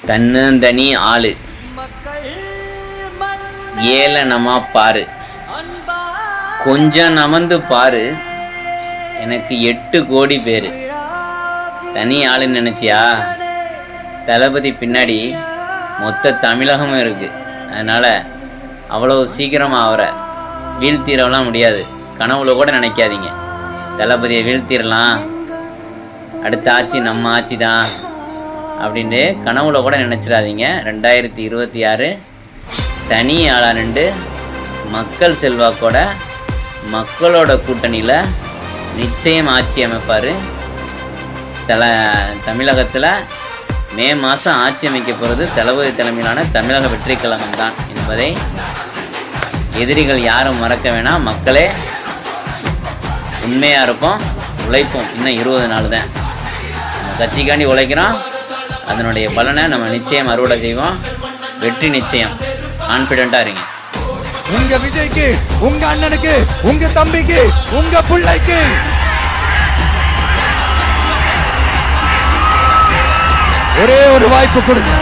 தன்னந்தனி ஆளு ஏளனமா பாரு, கொஞ்சம் நமந்து பாரு, எனக்கு 8 கோடி பேரு. தனி ஆளுன்னு நினைச்சியா? தளபதி பின்னாடி மொத்த தமிழகமும் இருக்கு. அதனால அவ்வளவு சீக்கிரமா அவரை வீழ்த்திடலாம் முடியாது. கனவுல கூட நினைக்காதீங்க தளபதியை வீழ்த்திடலாம், அடுத்த ஆட்சி நம்ம ஆட்சி தான் அப்படின்ட்டு கனவுல கூட நினச்சிடாதீங்க. 2026 தனி ஆளா நின்று மக்கள் செல்வாக்கோட மக்களோட கூட்டணியில் நிச்சயம் ஆட்சி அமைப்பார். தமிழகத்தில் மே மாதம் ஆட்சி அமைக்க போகிறது தளபதி தலைமையிலான தமிழக வெற்றி கழகம் தான் என்பதை எதிரிகள் யாரும் மறக்க வேணாம். மக்களே உண்மையாக இருப்போம், உழைப்போம். இன்னும் 20 நாள் தான் நம்ம கட்சிக்காண்டி உழைக்கிறோம். அதனுடைய பலனை நம்ம நிச்சயம் அறுவடை செய்வோம். வெற்றி நிச்சயம். கான்ஃபிடென்ட்டாக இருங்க. உங்க விஜய்க்கு, உங்க அண்ணனுக்கு, உங்க தம்பிக்கு, உங்க பிள்ளைக்கு ஒரே ஒரு வாய்ப்பு கொடுங்க.